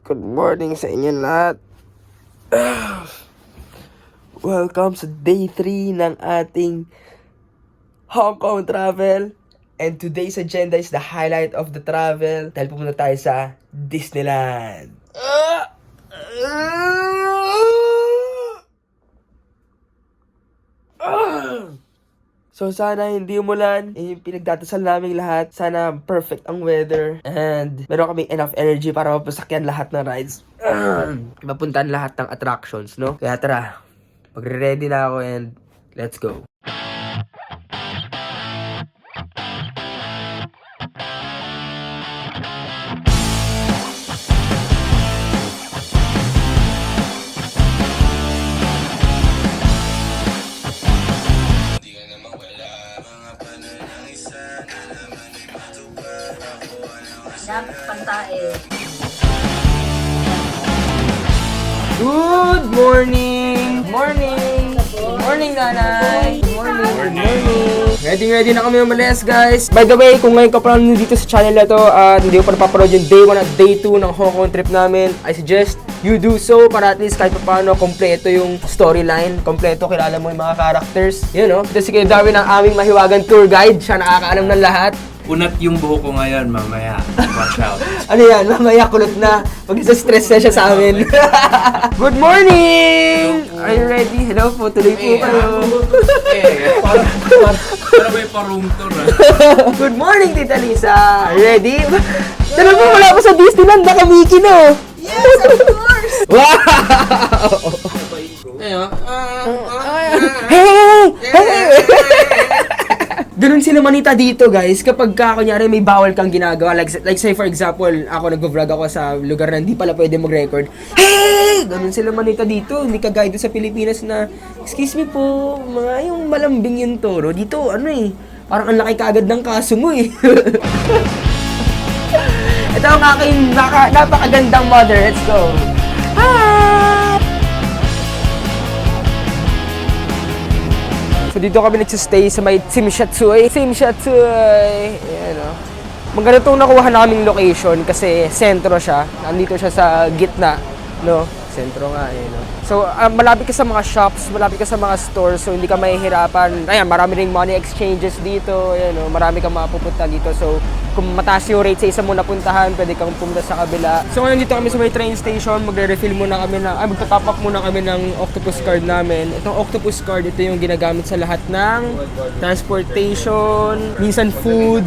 Good morning sa inyo lahat. Welcome sa day 3 ng ating Hong Kong travel. And today's agenda is the highlight of the travel dahil pupunta tayo sa Disneyland. So sana hindi umulan, yung pinagdadasal naming lahat. Sana perfect ang weather. And meron kaming enough energy para mapasakyan lahat ng rides. Mapuntahan lahat ng attractions, no? Kaya tara, magre-ready na ako and let's go. Dapat pantae. Good morning! Morning! Good morning, nanay! Good morning! Good morning! Ready na kami umalis, guys! By the way, kung ngayon ka pa lang dito sa channel na to at hindi ko pa napapanood yung day 1 at day 2 ng Hong Kong trip namin, I suggest you do so para at least kahit pa paano kompleto yung storyline, kompleto kilala mo yung mga characters. Yun, no? Ito si Kuya Darwin ang aming mahiwagang tour guide. Siya nakakaalam ng lahat. Unat yung buhok ko ngayon, mamaya. Watch out. Ano yan? Mamaya kulot na. Mag-stress na siya sa amin. Good morning! Are you ready? Hello po, tuloy po kayo. Para may pa-room tour, ha? Good morning, Tita Lisa! Ready? Tala mo, wala pa sa Disneyland, naka-Mickey na. Yes, of course! Wow! Hey! Ganun sila manita dito, guys. Kapag kunyari may bawal kang ginagawa, like say for example, ako nag-vlog ako sa lugar na hindi pala pwede mag-record. Hey! Ganun sila manita dito. Hindi kagaya sa Pilipinas na, excuse me po, mga yung malambing yung toro. Dito, ano eh, parang ang laki kagad ng kaso mo eh. Ito ang aking napakagandang mother. Let's go. Hi! So dito kami nagsistay sa may Tsim Sha Tsui. Ayan o. Maganda itong nakuha naming location kasi sentro siya. Nandito siya sa gitna. No? Sentro nga eh. No? So malapit ka sa mga shops, malapit ka sa mga stores. So hindi ka mahihirapan. Ayan, marami ring money exchanges dito. Ayan o. Marami kang mapupunta dito. So kung mataas yung rate sa isa mo napuntahan, pwede kang pumunta sa kabila. So ngayon dito kami sa may train station, magre-refill muna kami magta-top up muna kami ng octopus card namin. Itong octopus card, ito yung ginagamit sa lahat ng transportation, minsan food.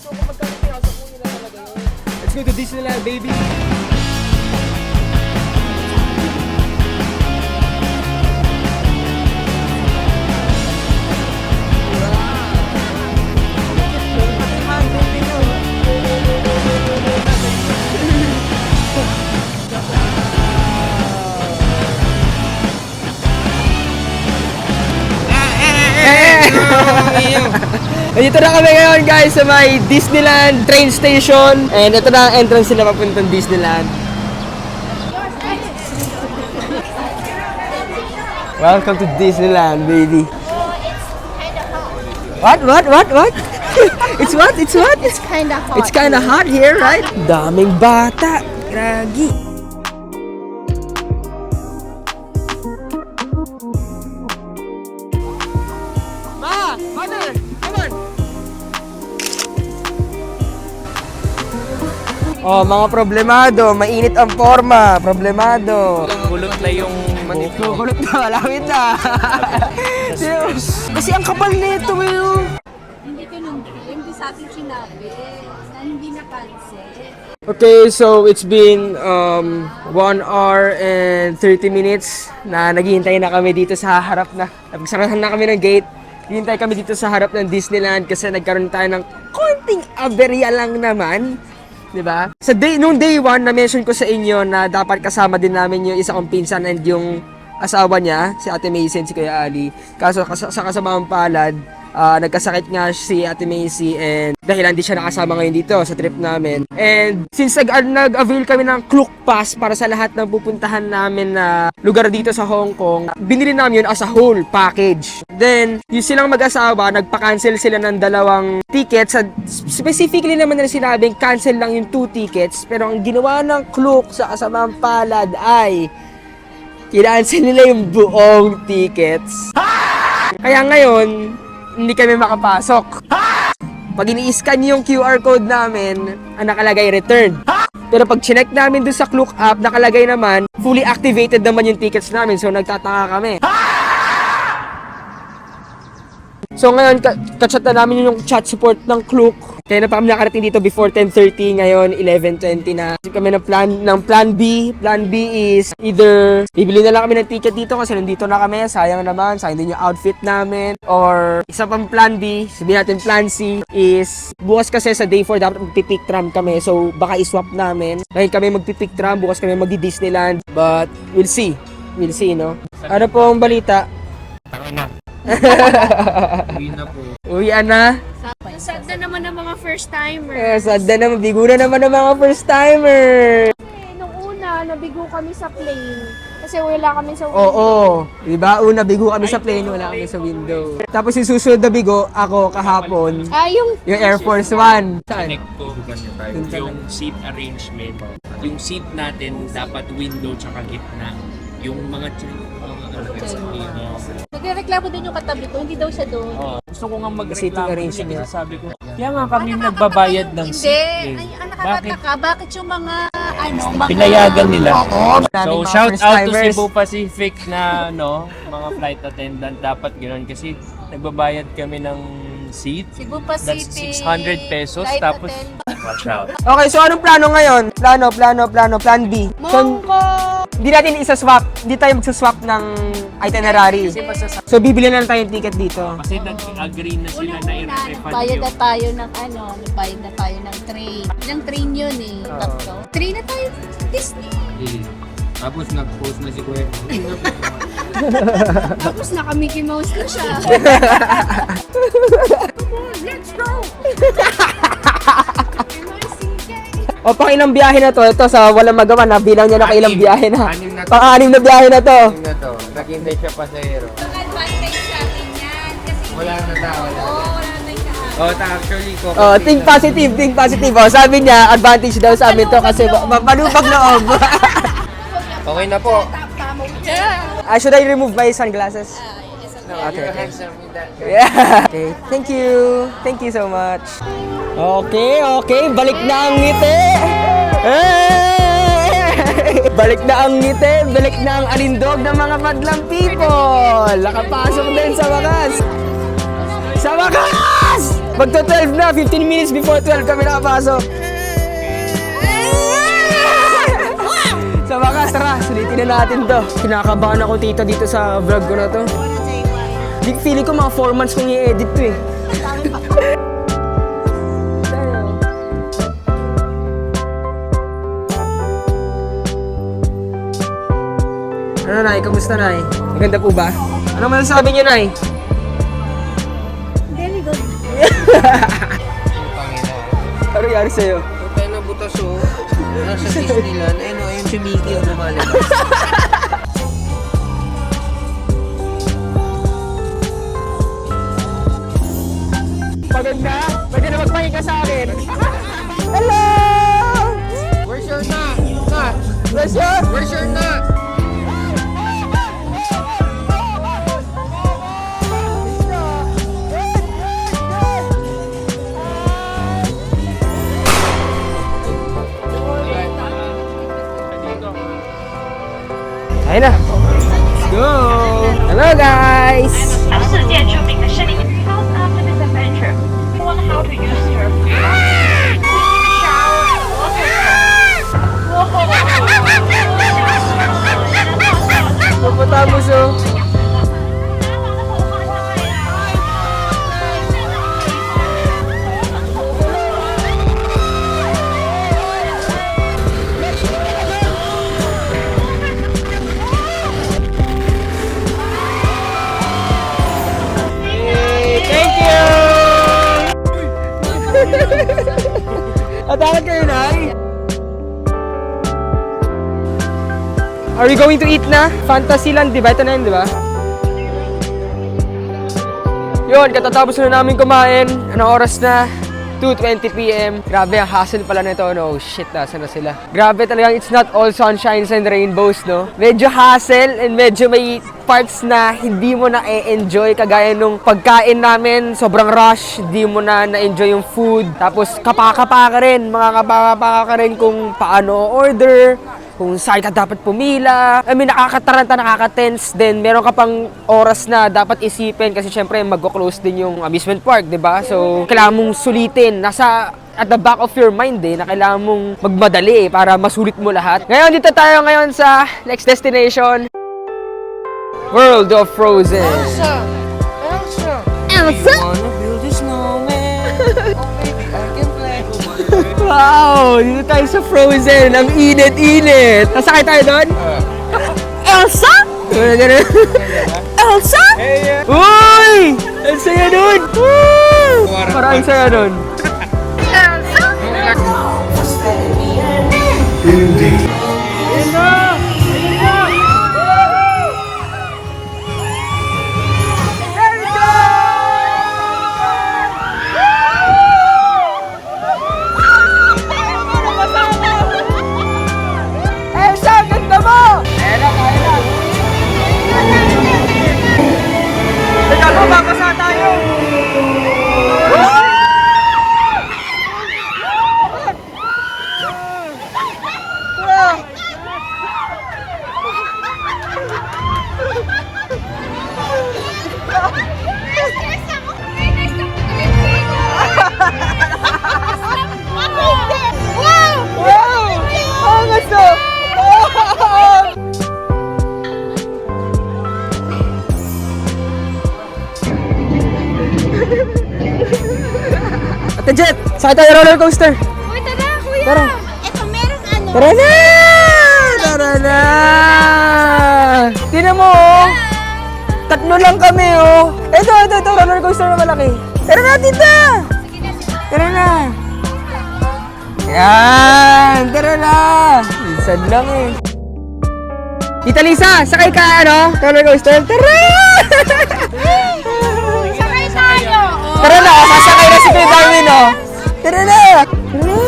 So kung magkano pinasok mo nila talaga yun. Let's go to Disneyland, baby! Dito na kami ngayon guys sa may Disneyland train station. And ito na ang entrance nila papuntang Disneyland. Welcome to Disneyland, baby. What? It's what? It's kinda hot. It's kinda hot here, right? Daming bata. Gragi. Ma! Mother! Come on! Oh, mga problemado. Mainit ang forma. Problemado. Kulot na yung buhok ko. Kulot na. Malawit na. Kasi ang kapal nito, yun. Hindi hindi sa atin sinabi na hindi napansin. Okay, so it's been 1 hour and 30 minutes na naghihintay na kami dito sa harap na. Nagsarahan na kami ng gate. Hintay kami dito sa harap ng Disneyland kasi nagkaroon tayo ng konting aberya lang naman. 'Di ba? Nung day 1 na mention ko sa inyo na dapat kasama din namin yung isa kong pinsan and yung asawa niya, si Ate Mason, si Kuya Ali. Kaso sa kasamang palad, Nagkasakit nga si Ate Macy and dahil hindi siya nakasama ngayon dito sa trip namin. And since nag-avail kami ng Klook Pass para sa lahat ng pupuntahan namin na lugar dito sa Hong Kong, binili namin yun as a whole package. Then, yung silang mag-asawa, nagpa-cancel sila ng 2 tickets. Specifically naman na sinabing cancel lang yung 2 tickets. Pero ang ginawa ng Klook sa kasamang palad ay kinancel nila yung buong tickets. Kaya ngayon, hindi kami makapasok. Pag ini-scan yung QR code namin, ang nakalagay return. Pero pag chinek namin doon sa Klook app, nakalagay naman, fully activated naman yung tickets namin. So nagtataka kami. So ngayon, kachat na namin yung chat support ng Klook. Kaya na pa kami nakarating dito before 10:30, ngayon 11:20 na. Kami ng plan B. Plan B is either bibili na lang kami ng ticket dito kasi nandito na kami, sayang naman, sayang din yung outfit namin. Or isa pang plan B, sabihin natin plan C, is bukas kasi sa day 4 dapat magpipick tram kami. So baka iswap namin. Ngayon kami magpipick tram, bukas kami magdi-Disneyland. But we'll see. We'll see, no? Ano po ang balita? Uwi na po. Uwian na? Sad na naman ng mga first-timer. Sad na naman, bigo na naman ng mga first-timer. Nung una, nabigo kami sa plane. Kasi wala kami sa window. Oo. Diba? Una, bigo kami sa plane, wala kami sa window. Tapos yung susunod na bigo, ako kahapon, Yung yung Air Force One. Saan? Connect ko yung seat arrangement. Yung seat natin dapat window tsaka gitna. Yung mga nagreklamo din yung katabi ko, hindi daw siya doon. gusto ko nga Seating magreklamo arrangement. kasi sabi ko, kaya nga kami nagbabayad ng Hindi. seat. Ay, ang nakakataka, bakit yung mga, mga... Pinayagan nila. So, Daming mga shout out to first-timers. Cebu Pacific na mga flight attendant. Dapat ganoon kasi nagbabayad kami ng seat. Cebu That's Pacific. 600 pesos. flight Tapos, attendant. watch out. Okay, so anong plano ngayon? Plan B. So, Mongko! hindi natin isa-swap. Hindi tayo magsaswap ng itinerary. So, bibili na lang tayo ng ticket dito. Kasi nag-agree na sila na Unang-una, i-refund nagbayad yung... na tayo ng nagbayad na tayo ng train. Ilang train yun eh, tatlo. Train na tayo sa Disney. Tapos nag-post na si Kuya. Tapos naka-Mickey Mouse na siya. Come on, let's go! O, pang ilang biyahe na to? Ito, sa walang magawa, nabilang niya na kailang biyahe na. Anim na to. Pang-anim na biyahe na to. na to. Naghintay siya pasahero. Ang advantage sa atin yan. Kasi Wala na tao. wala na siya. Actually ko. Oh, think positive, think positive. Oh, sabi niya, advantage daw sa amin to kasi malubag loob. Okay na po. Should I remove my sunglasses? Okay. Yeah. Okay, thank you. Thank you so much. Okay, balik na ang ngiti. Hey! Balik na ang ngiti, balik na ang alindog ng mga madlang people. Nakapasok din sa wakas. Sa wakas! Magto-12 na, 15 minutes before 12 kami nakapasok. Sa wakas, tara, sulitin na natin to. Kinakabahan ako tita dito sa vlog ko na to. Feeling ko mga 4 months kong i-edit to eh. Ano, Nay? Kamusta, Nay? Maganda po ba? Ano masasabi niyo, Nay? Very good. Ano nangyari sa'yo? Tayo na butas o. Nasa Disneyland. Ayun si Mickey ang lumalabas. Pagod na? Pwede na magpahinga sa akin. Hello! Where's your nut? Nut? Where's your? Where's your nut? Ayun na. Let's go! Hello, guys! 世界著名的森林。House after this adventure, you learn how to use your shower, Pupunta mo, Atakot kayo, Nay? Are we going to eat na? Fantasyland, di ba? Ito na yun, di ba? Yun, katatapos na namin kumain. Anong oras na? 2:20 p.m. Grabe, ang hassle pala nito. No, shit, nasa na sila. Grabe talagang it's not all sunshines and rainbows, no? Medyo hassle and medyo may parts na hindi mo na e-enjoy. Kagaya nung pagkain namin, sobrang rush. Hindi mo na na-enjoy yung food. Tapos kapaka-kapa ka rin. Mga kapaka-kapa ka rin kung paano order, kung saan ka dapat pumila. I mean, nakakataranta, nakaka-tense din. Meron ka pang oras na dapat isipin kasi syempre magko-close din yung amusement park, di ba? So, kailangan mong sulitin. Nasa at the back of your mind na kailangan mong magmadali para masulit mo lahat. Ngayon, dito tayo ngayon sa next destination. World of Frozen. Elsa! Wow! Dito tayo sa Frozen. Ang init-init. Nasakay tayo doon? Elsa? Elsa? Uy! Ang saya doon! Woo! Parang ang saya doon. Elsa? Hindi. Ayun na! Ayun na! Elsa, ganda mo! Kaya na, kaya na. Teka, mababasa tayo. Wow! Ang gusto! Ate Jet, sakay tayo roller coaster. Uy, tara, kuya! Tara. Ito, meron ano? Tara na! Tara na! Tingnan mo, oh. Tatlo lang kami, oh. Ito, roller coaster na malaki. Tara na, tita! Tara na! Yan! Tara na! Minsan lang, eh. Tita Lisa, sakay ka, ano? Roller coaster? Tara! Sakay tayo! Tara na, sasakay na si Kuya Darwin, oh. Tara na! Tara na!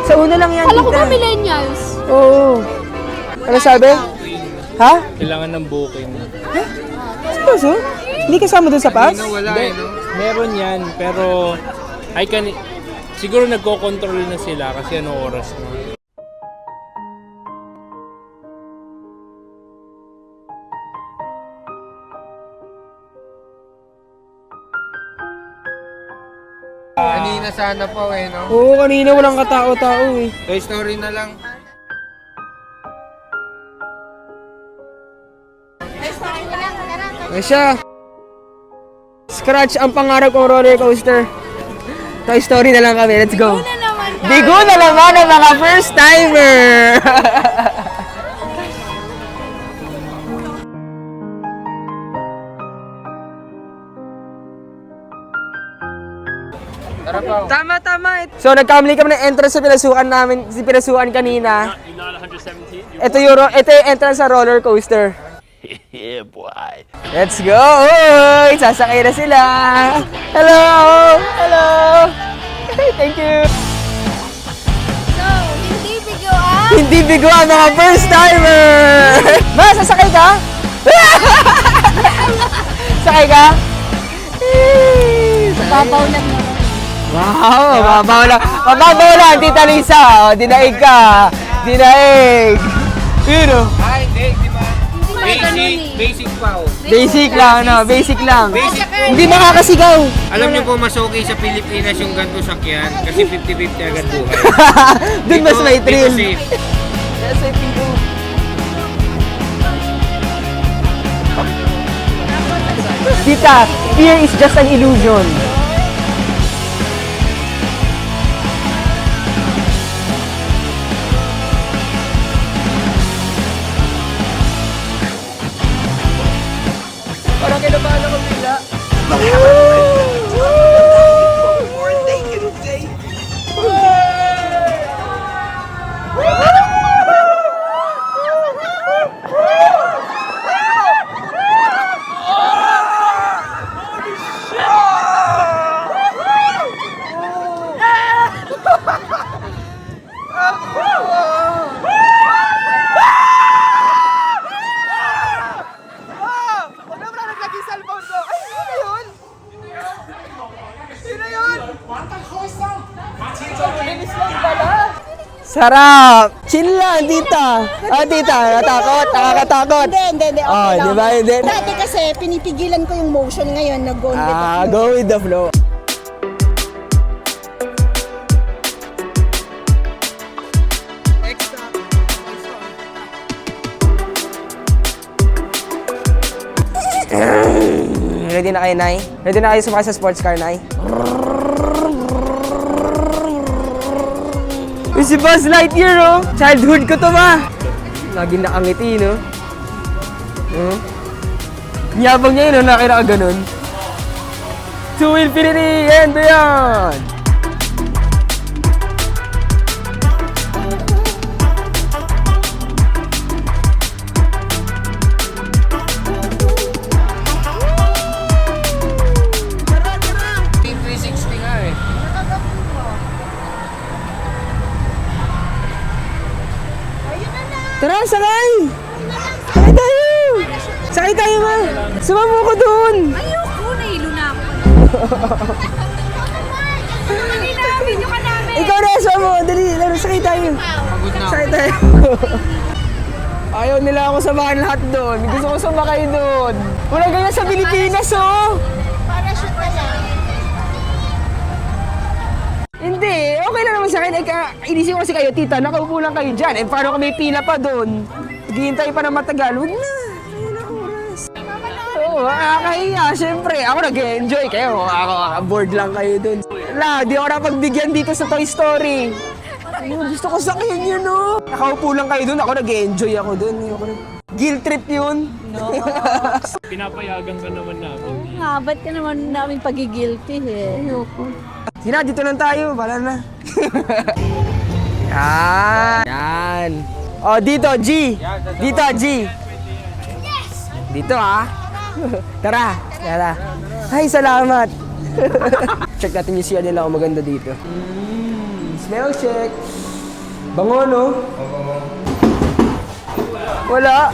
Sa una lang yan, Kala ko tita. ba millennials? Oo. Ano sabi? Ha? Kailangan ng booking. Seryoso? Hindi kasama doon sa pass? Hindi, meron yan, pero siguro nagko-control na sila kasi ano oras na. Kanina sana po no? Oo, kanina walang katao-tao eh. Toy Story na lang. Ay siya. Scratch ang pangarap kong roller coaster. Toy Story na lang kami. Let's go. Bigo na naman ang mga first timer. Tara po. Tama. So nagkamali kami ng entrance sa pinasukan kanina. Ito yung entrance sa roller coaster. Yeah, boy. Let's go! Uy! Sasakay na sila! Hello! Hello! Thank you! So, hindi bigoan? Hindi bigo ang mga first timer! Ma, sasakay ka? Sakay ka? Babaw lang naman. Wow! Mababaw lang, Tita Lisa! O, dinaig ka! Dinaig! Yun o. Ay, hindi ba? Basic pa oh. Basic lang, no? Basic lang. Basic. Hindi makakasigaw. Alam niyo po, mas okay sa Pilipinas yung ganito sakyan kasi 50-50 agad buhay. Doon mas may thrill. Dito safe. Yes, I think so. Tita, fear is just an illusion. Parang kinabahan ako bigla. Sarap! Chill lang, tita. Ah, tita, natakot, nakakatakot. Hindi. Okay Oh, lang. di ba? Hindi. Dati kasi pinipigilan ko yung motion, ngayon nag-go with the Ah, flow. go with the flow. Ready na kayo, Nay? Ready na kayo sumakay sa sports car, Nay? Uy, si Buzz Lightyear, oh! Childhood ko to, ba? Lagi nakangiti, no? Yabang niya yun, no? Nakira ka ganun. To infinity and beyond! Tara, sakay! Sakay tayo! Sakay tayo, ma! Sumama ko doon! Ayoko, nahilo na ako. Kanina, video ka namin. Ikaw na, sumama mo! Dali, laro, sakay tayo! Sakay tayo! Ayaw nila ako samahan lahat doon. Gusto ko sumakay doon. Wala ganyan sa Pilipinas, oh! Parachute na lang. Hindi, okay lang naman sa akin. Inisip ko kasi kayo, tita, nakaupo lang kayo dyan. Eh, paano kung may pila pa doon? Naghihintay pa na matagal. Huwag na. Kaya na oras. Oo, nakakahiya. Siyempre, ako nag-enjoy kayo. Ako, bored lang kayo doon. Wala, di ako napagbigyan dito sa Toy Story. Ayun, gusto ko sakyan yun, no? Nakaupo lang kayo doon. Ako nag-enjoy ako doon. Guilt trip yun. Pinapayagan ka naman namin. Nga, ba't ka naman namin pagigilty eh? Ayoko. Sina, dito lang tayo. Wala na. Yan. Yan. Oh, dito, G. Dito, G. Dito, ah. Tara. Tara. Ay, salamat. Check natin yung CR nila kung maganda dito. Smell check. Bango, no? Wala.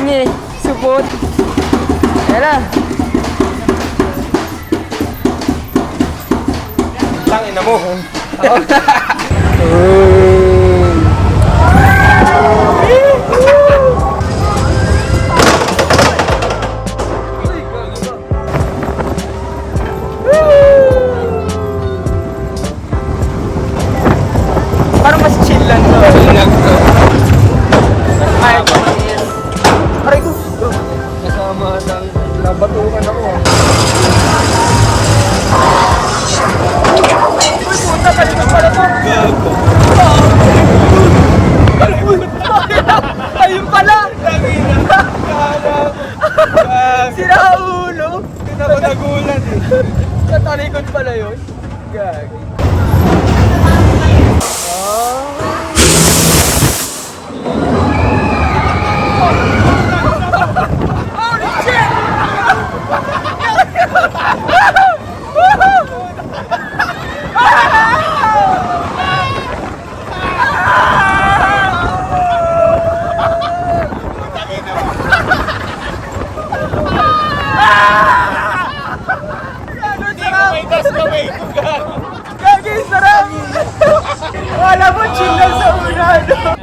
Nge. Supot. Tara. Tangina mo. Parang mas chill lang to. Ay, aray ko. Kasama ng nabatukan ako. Puta, kalimang pala to. Ayun pala. Sira ulo. Hindi na ako nagulan eh. Katalikod pala yun. Gagi. Gagi, sarap! Wala mo, chill lang sa una, no?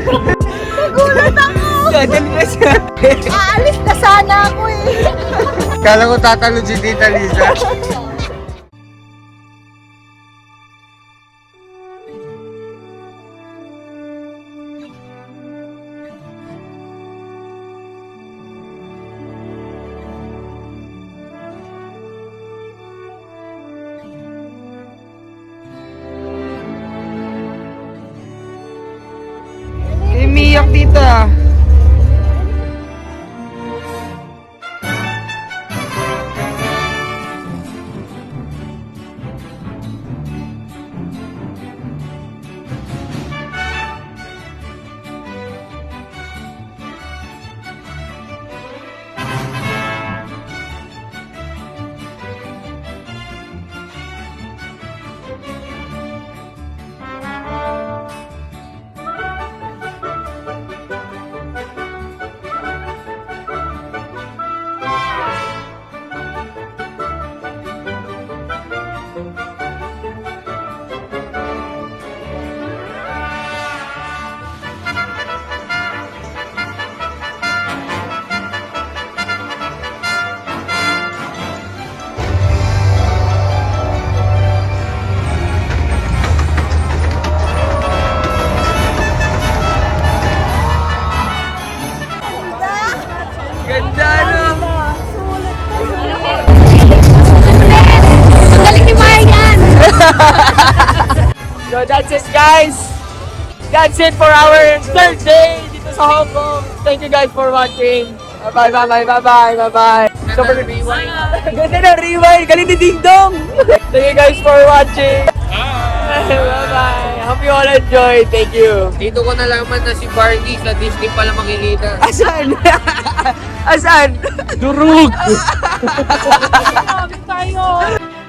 Nagulat ako! Dadali na siya. Aalis na sana ako eh. Kala ko tatalon si Tita Lisa. Umiyak, tita. So that's it, guys. That's it for our third day dito sa Hong Kong. Thank you guys for watching. Bye-bye. Super rewind. Ganda na rewind. Galing ni Ding Dong. Thank you guys for watching. Bye-bye. Hope you all enjoy. Thank you. Dito ko nalaman na si Barney sa Disney pala makikita. Asan? Asan? Durug! Tayo!